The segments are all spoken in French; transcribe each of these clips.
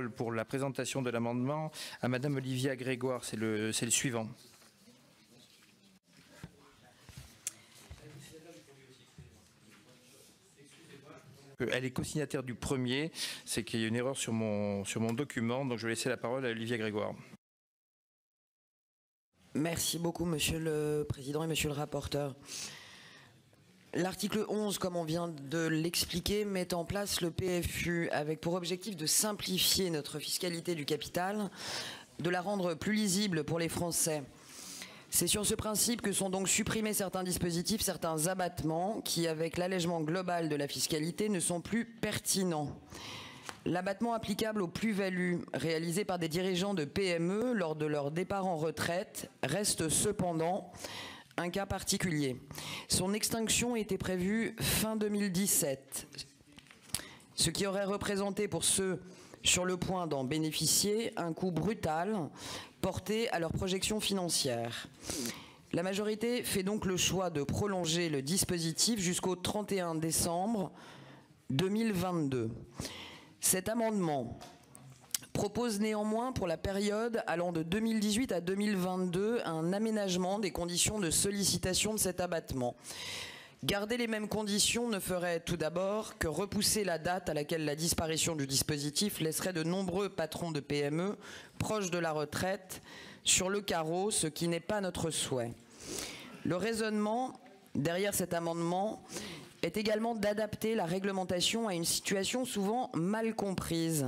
parole pour la présentation de l'amendement à Madame Olivia Grégoire. C'est le suivant. Elle est co-signataire du premier, c'est qu'il y a une erreur sur mon document, donc je vais laisser la parole à Olivia Grégoire. Merci beaucoup, Monsieur le Président et Monsieur le rapporteur. L'article 11, comme on vient de l'expliquer, met en place le PFU avec pour objectif de simplifier notre fiscalité du capital, de la rendre plus lisible pour les Français. C'est sur ce principe que sont donc supprimés certains dispositifs, certains abattements qui, avec l'allègement global de la fiscalité, ne sont plus pertinents. L'abattement applicable aux plus-values réalisées par des dirigeants de PME lors de leur départ en retraite reste cependant un cas particulier. Son extinction était prévue fin 2017, ce qui aurait représenté pour ceux sur le point d'en bénéficier un coût brutal porté à leurs projections financières. La majorité fait donc le choix de prolonger le dispositif jusqu'au 31 décembre 2022. Cet amendement propose néanmoins pour la période allant de 2018 à 2022 un aménagement des conditions de sollicitation de cet abattement. Garder les mêmes conditions ne ferait tout d'abord que repousser la date à laquelle la disparition du dispositif laisserait de nombreux patrons de PME proches de la retraite sur le carreau, ce qui n'est pas notre souhait. Le raisonnement derrière cet amendement est également d'adapter la réglementation à une situation souvent mal comprise.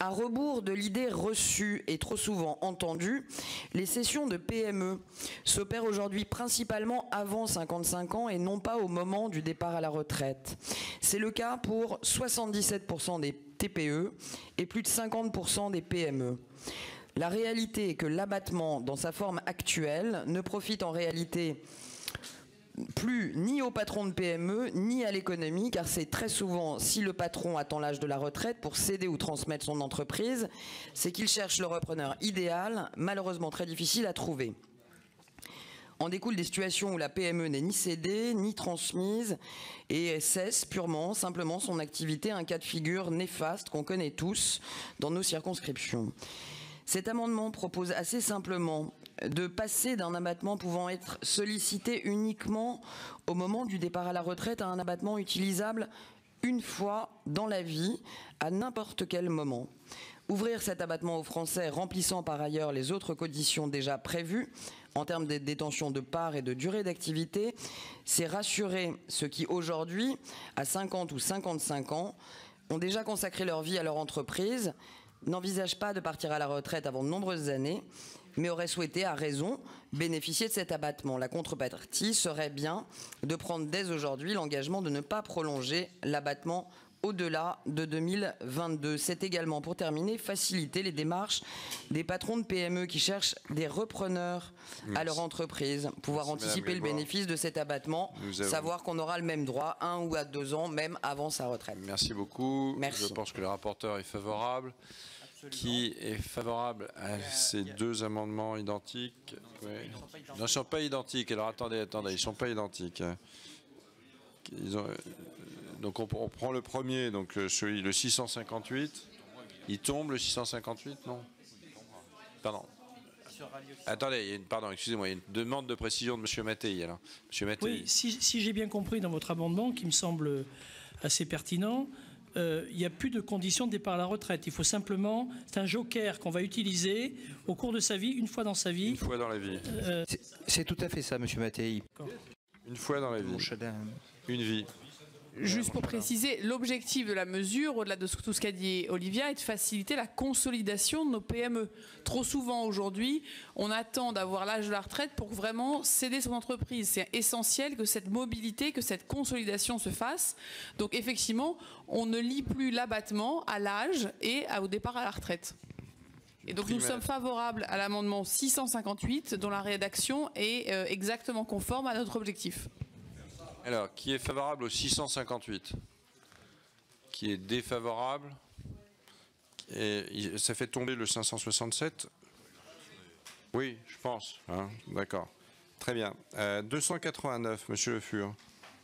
À rebours de l'idée reçue et trop souvent entendue, les cessions de PME s'opèrent aujourd'hui principalement avant 55 ans et non pas au moment du départ à la retraite. C'est le cas pour 77% des TPE et plus de 50% des PME. La réalité est que l'abattement dans sa forme actuelle ne profite en réalité plus ni au patron de PME ni à l'économie, car c'est très souvent, si le patron attend l'âge de la retraite pour céder ou transmettre son entreprise, c'est qu'il cherche le repreneur idéal, malheureusement très difficile à trouver. En découlent des situations où la PME n'est ni cédée ni transmise et cesse purement, simplement son activité, un cas de figure néfaste qu'on connaît tous dans nos circonscriptions. Cet amendement propose assez simplement de passer d'un abattement pouvant être sollicité uniquement au moment du départ à la retraite à un abattement utilisable une fois dans la vie, à n'importe quel moment. Ouvrir cet abattement aux Français remplissant par ailleurs les autres conditions déjà prévues en termes de détention de parts et de durée d'activité, c'est rassurer ceux qui aujourd'hui, à 50 ou 55 ans, ont déjà consacré leur vie à leur entreprise, n'envisagent pas de partir à la retraite avant de nombreuses années, mais auraient souhaité, à raison, bénéficier de cet abattement. La contrepartie serait bien de prendre dès aujourd'hui l'engagement de ne pas prolonger l'abattement au-delà de 2022. C'est également, pour terminer, faciliter les démarches des patrons de PME qui cherchent des repreneurs à leur entreprise, pouvoir anticiper le bénéfice de cet abattement, savoir qu'on aura le même droit 1 ou à 2 ans, même avant sa retraite. Merci beaucoup. Merci. Je pense que le rapporteur est favorable. Qui est favorable à ces deux amendements identiques? Oui. Non, ils ne sont pas identiques. Alors attendez, ils ne sont pas identiques. Donc on prend le premier, donc celui, le 658. Il tombe le 658, non? Pardon. Attendez, pardon, excusez-moi, il y a une demande de précision de M. Mattei. Alors, M. Mattei. Oui, si j'ai bien compris dans votre amendement, qui me semble assez pertinent, il n'y a plus de conditions de départ à la retraite. Il faut simplement, c'est un joker qu'on va utiliser au cours de sa vie, une fois dans sa vie. Une fois dans la vie. C'est tout à fait ça, M. Mattei. Une fois dans la vie. Une vie. Juste pour préciser, l'objectif de la mesure, au-delà de tout ce qu'a dit Olivia, est de faciliter la consolidation de nos PME. Trop souvent aujourd'hui, on attend d'avoir l'âge de la retraite pour vraiment céder son entreprise. C'est essentiel que cette mobilité, que cette consolidation se fasse. Donc effectivement, on ne lie plus l'abattement à l'âge et au départ à la retraite. Et donc nous sommes favorables à l'amendement 658, dont la rédaction est exactement conforme à notre objectif. Alors, qui est favorable au 658? Qui est défavorable? Et ça fait tomber le 567? Oui, je pense. Hein, d'accord. Très bien. 289, Monsieur Le Fur.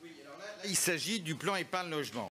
Oui, alors là, il s'agit du plan épargne logement.